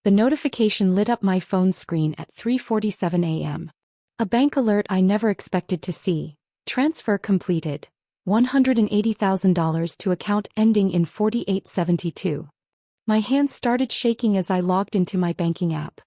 The notification lit up my phone screen at 3:47 a.m. A bank alert I never expected to see. Transfer completed. $180,000 to account ending in 4872. My hands started shaking as I logged into my banking app.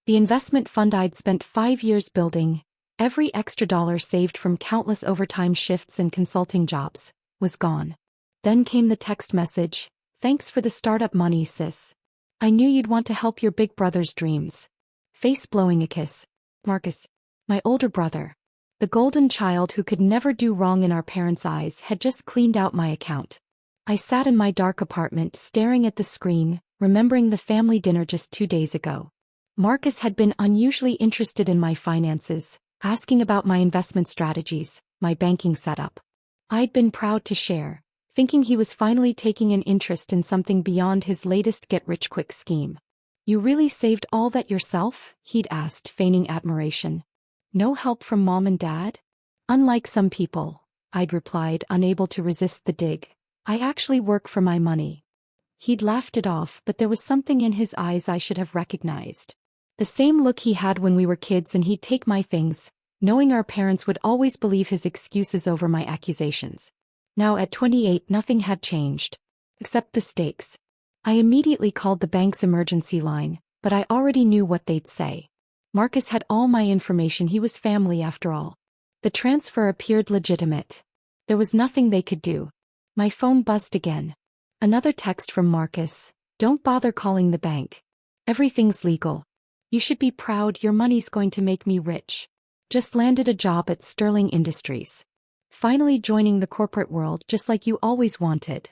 The investment fund I'd spent 5 years building, every extra dollar saved from countless overtime shifts and consulting jobs, was gone. Then came the text message, "Thanks for the startup money, sis. I knew you'd want to help your big brother's dreams." Face blowing a kiss. Marcus, my older brother, the golden child who could never do wrong in our parents' eyes, had just cleaned out my account. I sat in my dark apartment staring at the screen, remembering the family dinner just 2 days ago. Marcus had been unusually interested in my finances, asking about my investment strategies, my banking setup. I'd been proud to share, thinking he was finally taking an interest in something beyond his latest get-rich-quick scheme. "You really saved all that yourself?" he'd asked, feigning admiration. "No help from mom and dad?" "Unlike some people," I'd replied, unable to resist the dig. "I actually work for my money." He'd laughed it off, but there was something in his eyes I should have recognized. The same look he had when we were kids and he'd take my things, knowing our parents would always believe his excuses over my accusations. Now at 28 nothing had changed. Except the stakes. I immediately called the bank's emergency line, but I already knew what they'd say. Marcus had all my information, he was family after all. The transfer appeared legitimate. There was nothing they could do. My phone buzzed again. Another text from Marcus, "Don't bother calling the bank. Everything's legal. You should be proud, your money's going to make me rich. Just landed a job at Sterling Industries. Finally joining the corporate world just like you always wanted."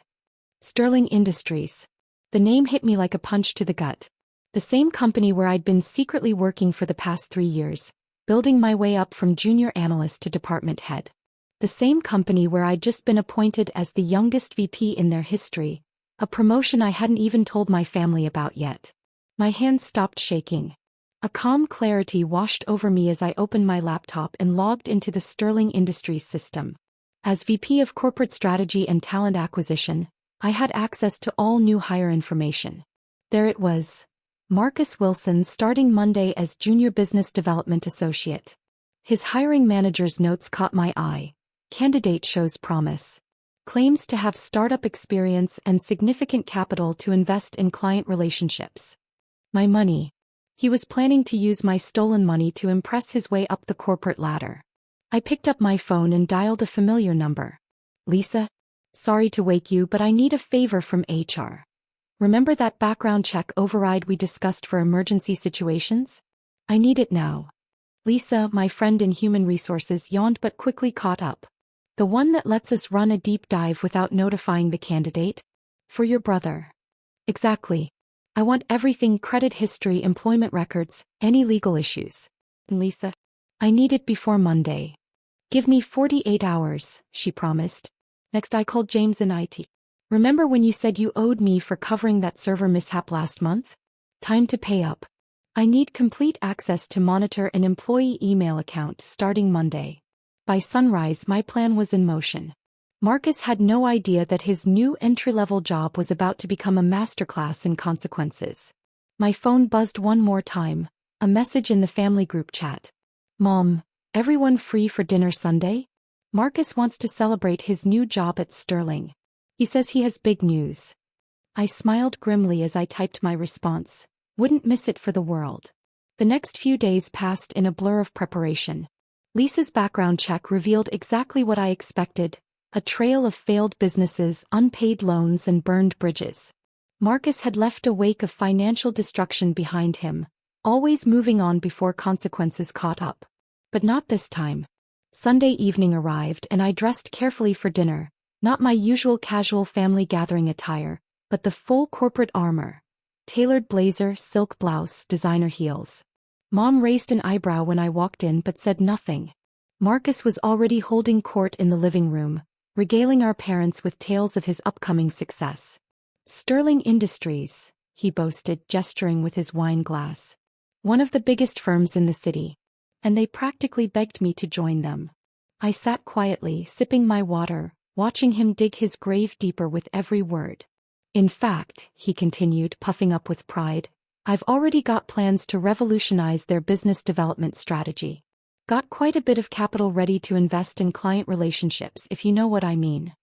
Sterling Industries. The name hit me like a punch to the gut. The same company where I'd been secretly working for the past 3 years, building my way up from junior analyst to department head. The same company where I'd just been appointed as the youngest VP in their history, a promotion I hadn't even told my family about yet. My hands stopped shaking. A calm clarity washed over me as I opened my laptop and logged into the Sterling Industries system. As VP of Corporate Strategy and Talent Acquisition, I had access to all new hire information. There it was. Marcus Wilson starting Monday as Junior Business Development Associate. His hiring manager's notes caught my eye. Candidate shows promise. Claims to have startup experience and significant capital to invest in client relationships. My money. He was planning to use my stolen money to impress his way up the corporate ladder. I picked up my phone and dialed a familiar number. "Lisa? Sorry to wake you, but I need a favor from HR. Remember that background check override we discussed for emergency situations? I need it now." Lisa, my friend in human resources, yawned but quickly caught up. "The one that lets us run a deep dive without notifying the candidate? For your brother." "Exactly. I want everything: credit history, employment records, any legal issues." "Lisa, I need it before Monday." "Give me 48 hours, she promised. Next I called James in IT. "Remember when you said you owed me for covering that server mishap last month? Time to pay up. I need complete access to monitor an employee email account starting Monday." By sunrise my plan was in motion. Marcus had no idea that his new entry-level job was about to become a masterclass in consequences. My phone buzzed one more time, a message in the family group chat. "Mom, everyone free for dinner Sunday? Marcus wants to celebrate his new job at Sterling. He says he has big news." I smiled grimly as I typed my response. Wouldn't miss it for the world. The next few days passed in a blur of preparation. Lisa's background check revealed exactly what I expected. A trail of failed businesses, unpaid loans, and burned bridges. Marcus had left a wake of financial destruction behind him, always moving on before consequences caught up. But not this time. Sunday evening arrived and I dressed carefully for dinner, not my usual casual family gathering attire, but the full corporate armor. Tailored blazer, silk blouse, designer heels. Mom raised an eyebrow when I walked in but said nothing. Marcus was already holding court in the living room, regaling our parents with tales of his upcoming success. "Sterling Industries," he boasted, gesturing with his wine glass. "One of the biggest firms in the city. And they practically begged me to join them." I sat quietly, sipping my water, watching him dig his grave deeper with every word. "In fact," he continued, puffing up with pride, I've already got plans to revolutionize their business development strategy. Got quite a bit of capital ready to invest in client relationships, if you know what I mean.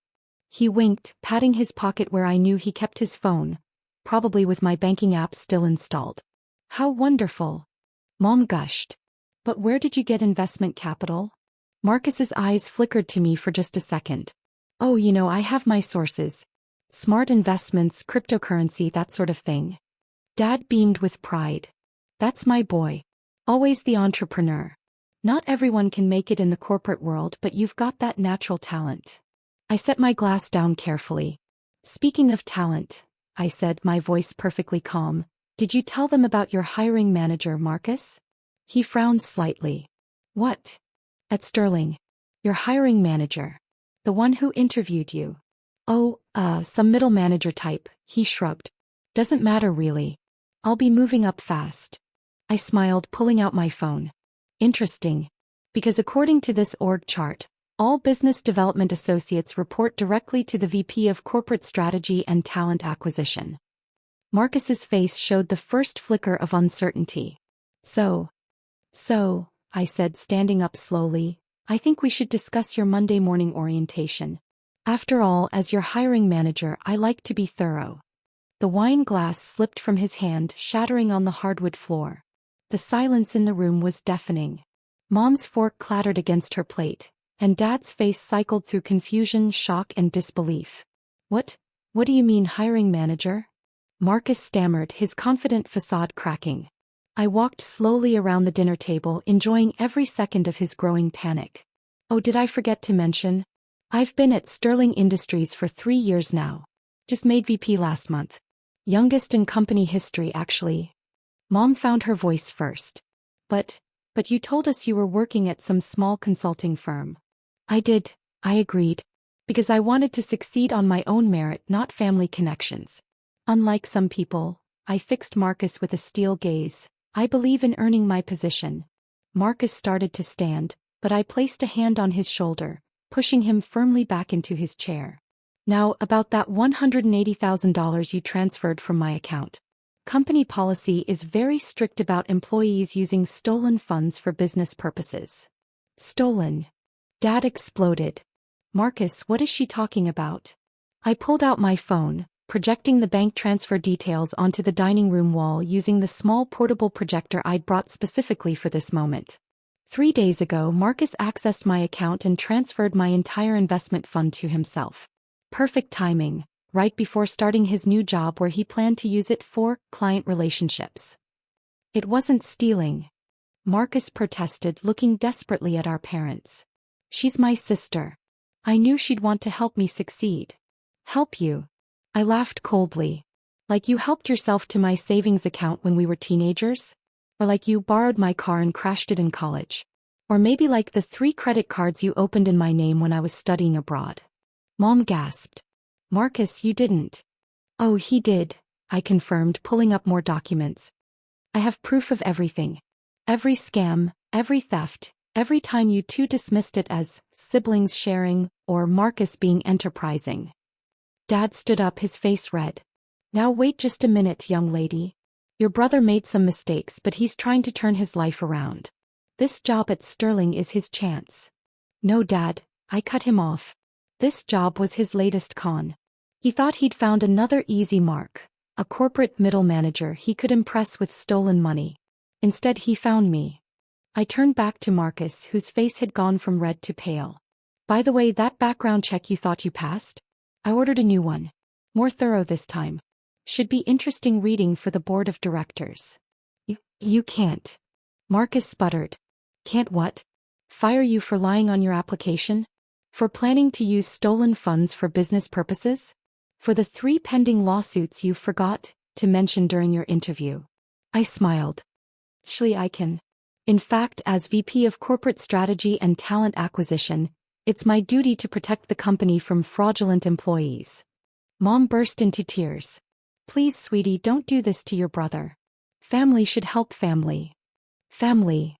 He winked, patting his pocket where I knew he kept his phone, probably with my banking app still installed. How wonderful. Mom gushed. But where did you get investment capital? Marcus's eyes flickered to me for just a second. Oh, I have my sources. Smart investments, cryptocurrency, that sort of thing. Dad beamed with pride. That's my boy. Always the entrepreneur. Not everyone can make it in the corporate world, but you've got that natural talent. I set my glass down carefully. Speaking of talent, I said, my voice perfectly calm, did you tell them about your hiring manager, Marcus? He frowned slightly. What? At Sterling. Your hiring manager. The one who interviewed you. Oh, some middle manager type, he shrugged. Doesn't matter really. I'll be moving up fast. I smiled, pulling out my phone. Interesting. Because according to this org chart, all business development associates report directly to the VP of Corporate Strategy and Talent Acquisition. Marcus's face showed the first flicker of uncertainty. So, I said, standing up slowly, I think we should discuss your Monday morning orientation. After all, as your hiring manager, I like to be thorough. The wine glass slipped from his hand, shattering on the hardwood floor. The silence in the room was deafening. Mom's fork clattered against her plate, and Dad's face cycled through confusion, shock, and disbelief. What do you mean, hiring manager? Marcus stammered, his confident facade cracking. I walked slowly around the dinner table, enjoying every second of his growing panic. Oh, did I forget to mention? I've been at Sterling Industries for 3 years now. Just made VP last month. Youngest in company history, actually. Mom found her voice first. But you told us you were working at some small consulting firm. I did, I agreed. Because I wanted to succeed on my own merit, not family connections. Unlike some people, I fixed Marcus with a steel gaze. I believe in earning my position. Marcus started to stand, but I placed a hand on his shoulder, pushing him firmly back into his chair. Now, about that $180,000 you transferred from my account. Company policy is very strict about employees using stolen funds for business purposes. Stolen. Dad exploded. Marcus, what is she talking about? I pulled out my phone, projecting the bank transfer details onto the dining room wall using the small portable projector I'd brought specifically for this moment. 3 days ago, Marcus accessed my account and transferred my entire investment fund to himself. Perfect timing, right before starting his new job where he planned to use it for client relationships. It wasn't stealing. Marcus protested, looking desperately at our parents. She's my sister. I knew she'd want to help me succeed. Help you? I laughed coldly. Like you helped yourself to my savings account when we were teenagers? Or like you borrowed my car and crashed it in college? Or maybe like the 3 credit cards you opened in my name when I was studying abroad? Mom gasped. Marcus, you didn't. Oh, he did, I confirmed, pulling up more documents. I have proof of everything. Every scam, every theft, every time you two dismissed it as siblings sharing or Marcus being enterprising. Dad stood up, his face red. Now wait just a minute, young lady. Your brother made some mistakes, but he's trying to turn his life around. This job at Sterling is his chance. No, Dad, I cut him off. This job was his latest con. He thought he'd found another easy mark, a corporate middle manager he could impress with stolen money. Instead, he found me. I turned back to Marcus, whose face had gone from red to pale. By the way, that background check you thought you passed? I ordered a new one. More thorough this time. Should be interesting reading for the board of directors. You can't. Marcus sputtered. Can't what? Fire you for lying on your application? For planning to use stolen funds for business purposes? For the 3 pending lawsuits you forgot to mention during your interview? I smiled. Actually, I can. In fact, as VP of Corporate Strategy and Talent Acquisition, it's my duty to protect the company from fraudulent employees. Mom burst into tears. Please, sweetie, don't do this to your brother. Family should help family. Family.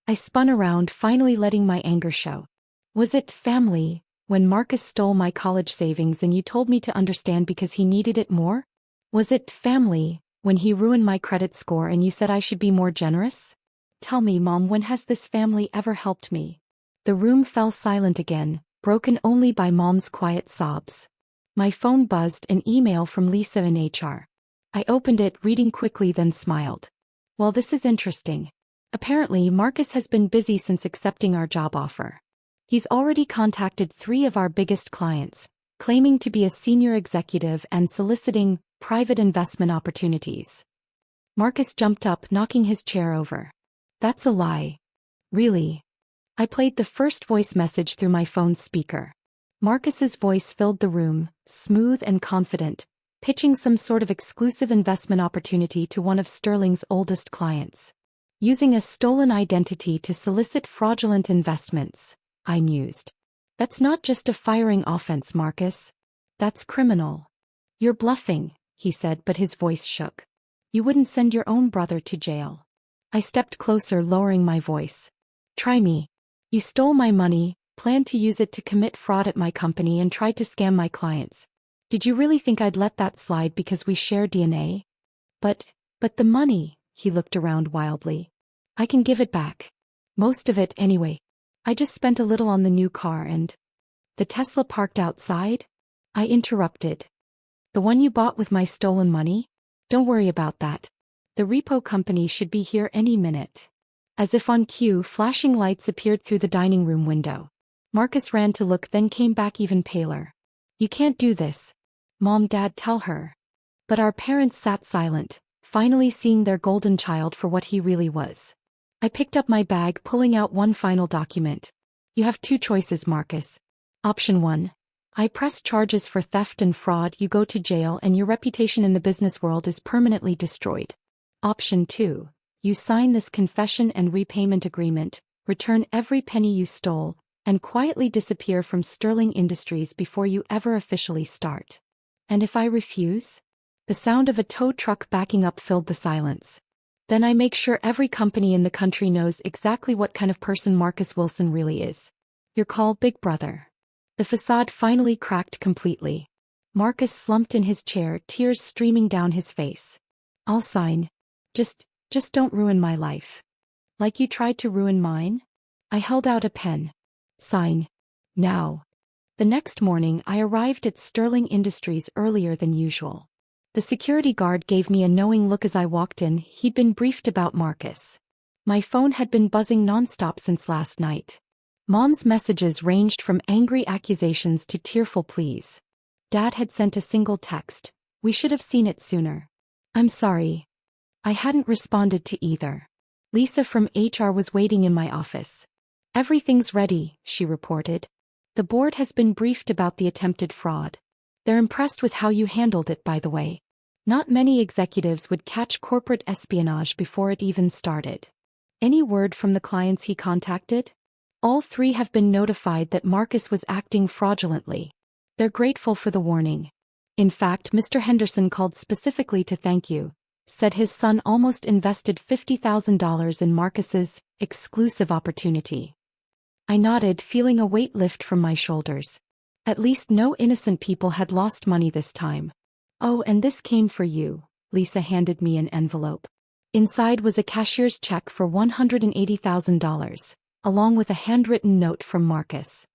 I spun around, finally letting my anger show. Was it family when Marcus stole my college savings and you told me to understand because he needed it more? Was it family When he ruined my credit score and you said I should be more generous? Tell me, Mom, when has this family ever helped me? The room fell silent again, broken only by Mom's quiet sobs. My phone buzzed, an email from Lisa in HR. I opened it, reading quickly, then smiled. Well, this is interesting. Apparently, Marcus has been busy since accepting our job offer. He's already contacted 3 of our biggest clients, claiming to be a senior executive and soliciting private investment opportunities. Marcus jumped up, knocking his chair over. That's a lie. Really? I played the first voice message through my phone's speaker. Marcus's voice filled the room, smooth and confident, pitching some sort of exclusive investment opportunity to one of Sterling's oldest clients. Using a stolen identity to solicit fraudulent investments, I mused. That's not just a firing offense, Marcus. That's criminal. You're bluffing, he said, but his voice shook. You wouldn't send your own brother to jail. I stepped closer, lowering my voice. Try me. You stole my money, planned to use it to commit fraud at my company, and tried to scam my clients. Did you really think I'd let that slide because we share DNA? But the money, he looked around wildly. I can give it back. Most of it, anyway. I just spent a little on the new car and... The Tesla parked outside? I interrupted. The one you bought with my stolen money? Don't worry about that. The repo company should be here any minute. As if on cue, flashing lights appeared through the dining room window. Marcus ran to look, then came back even paler. You can't do this. Mom, Dad, tell her. But our parents sat silent, finally seeing their golden child for what he really was. I picked up my bag, pulling out one final document. You have 2 choices, Marcus. Option 1. I press charges for theft and fraud, you go to jail, and your reputation in the business world is permanently destroyed. Option 2. You sign this confession and repayment agreement, return every penny you stole, and quietly disappear from Sterling Industries before you ever officially start. And if I refuse? The sound of a tow truck backing up filled the silence. Then I make sure every company in the country knows exactly what kind of person Marcus Wilson really is. Your call, Big Brother. The facade finally cracked completely. Marcus slumped in his chair, tears streaming down his face. I'll sign. Just don't ruin my life. Like you tried to ruin mine? I held out a pen. Sign. Now. The next morning I arrived at Sterling Industries earlier than usual. The security guard gave me a knowing look as I walked in. He'd been briefed about Marcus. My phone had been buzzing nonstop since last night. Mom's messages ranged from angry accusations to tearful pleas. Dad had sent a single text. We should have seen it sooner. I'm sorry. I hadn't responded to either. Lisa from HR was waiting in my office. Everything's ready, she reported. The board has been briefed about the attempted fraud. They're impressed with how you handled it, by the way. Not many executives would catch corporate espionage before it even started. Any word from the clients he contacted? All 3 have been notified that Marcus was acting fraudulently. They're grateful for the warning. In fact, Mr. Henderson called specifically to thank you. Said his son almost invested $50,000 in Marcus's exclusive opportunity. I nodded, feeling a weight lift from my shoulders. At least no innocent people had lost money this time. Oh, and this came for you. Lisa handed me an envelope. Inside was a cashier's check for $180,000, along with a handwritten note from Marcus.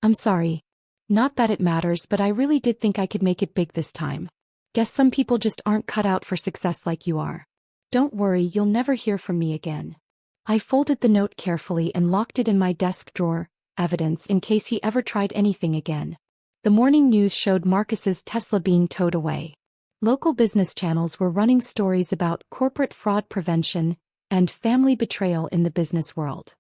I'm sorry. Not that it matters, but I really did think I could make it big this time. Guess some people just aren't cut out for success like you are. Don't worry, you'll never hear from me again. I folded the note carefully and locked it in my desk drawer, evidence in case he ever tried anything again. The morning news showed Marcus's Tesla being towed away. Local business channels were running stories about corporate fraud prevention and family betrayal in the business world.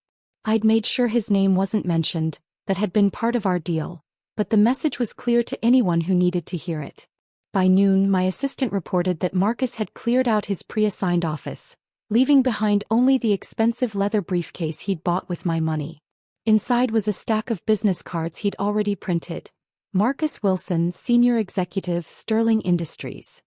I'd made sure his name wasn't mentioned, that had been part of our deal, but the message was clear to anyone who needed to hear it. By noon, my assistant reported that Marcus had cleared out his pre-assigned office, leaving behind only the expensive leather briefcase he'd bought with my money. Inside was a stack of business cards he'd already printed. Marcus Wilson, Senior Executive, Sterling Industries.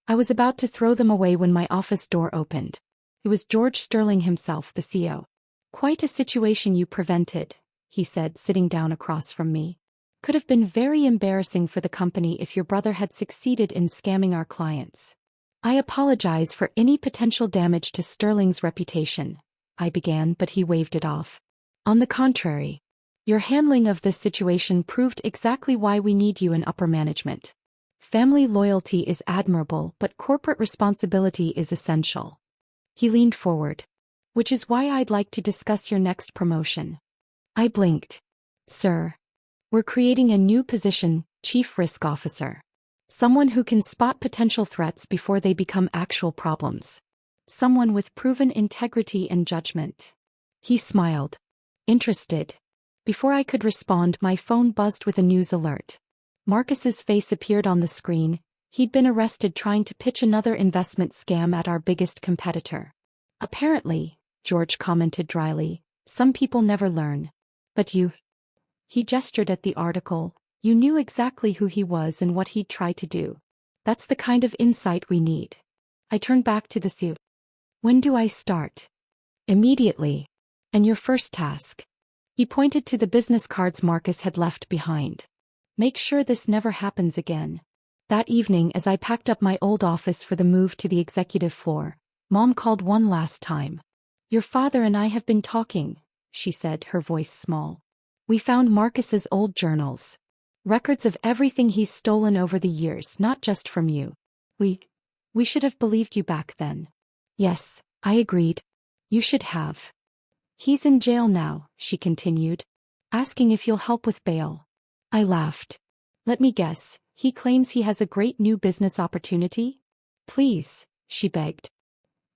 I was about to throw them away when my office door opened. It was George Sterling himself, the CEO. Quite a situation you prevented, he said, sitting down across from me. Could have been very embarrassing for the company if your brother had succeeded in scamming our clients. I apologize for any potential damage to Sterling's reputation, I began, but he waved it off. On the contrary. Your handling of this situation proved exactly why we need you in upper management. Family loyalty is admirable, but corporate responsibility is essential. He leaned forward. Which is why I'd like to discuss your next promotion. I blinked. Sir. We're creating a new position, Chief Risk Officer. Someone who can spot potential threats before they become actual problems. Someone with proven integrity and judgment. He smiled. Interested. Before I could respond, my phone buzzed with a news alert. Marcus's face appeared on the screen. He'd been arrested trying to pitch another investment scam at our biggest competitor. Apparently, George commented dryly, some people never learn. But you. He gestured at the article. You knew exactly who he was and what he'd try to do. That's the kind of insight we need. I turned back to the suit. When do I start? Immediately. And your first task? He pointed to the business cards Marcus had left behind. Make sure this never happens again. That evening, as I packed up my old office for the move to the executive floor, Mom called one last time. Your father and I have been talking, she said, her voice small. We found Marcus's old journals. Records of everything he's stolen over the years, not just from you. We should have believed you back then. Yes, I agreed. You should have. He's in jail now, she continued, asking if you'll help with bail. I laughed. Let me guess, he claims he has a great new business opportunity? Please, she begged.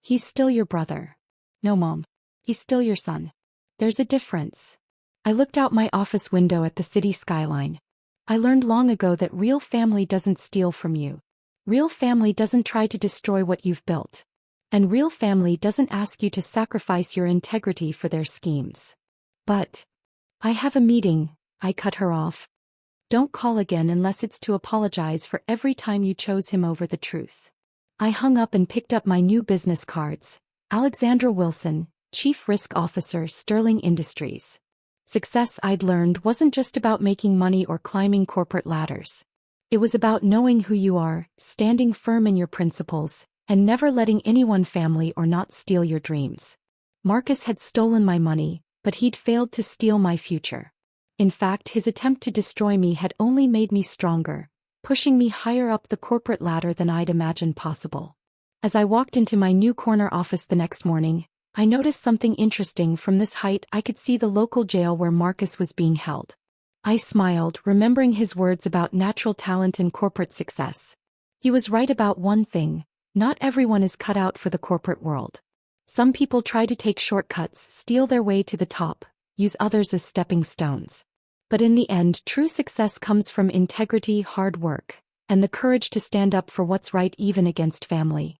He's still your brother. No, Mom. He's still your son. There's a difference. I looked out my office window at the city skyline. I learned long ago that real family doesn't steal from you. Real family doesn't try to destroy what you've built. And real family doesn't ask you to sacrifice your integrity for their schemes. But I have a meeting, I cut her off. Don't call again unless it's to apologize for every time you chose him over the truth. I hung up and picked up my new business cards. Alexandra Wilson, Chief Risk Officer, Sterling Industries. Success, I'd learned, wasn't just about making money or climbing corporate ladders. It was about knowing who you are, standing firm in your principles, and never letting anyone, family or not, steal your dreams. Marcus had stolen my money, but he'd failed to steal my future. In fact, his attempt to destroy me had only made me stronger, pushing me higher up the corporate ladder than I'd imagined possible. As I walked into my new corner office the next morning, I noticed something interesting. From this height, I could see the local jail where Marcus was being held. I smiled, remembering his words about natural talent and corporate success. He was right about one thing. Not everyone is cut out for the corporate world. Some people try to take shortcuts, steal their way to the top, use others as stepping stones. But in the end, true success comes from integrity, hard work, and the courage to stand up for what's right even against family.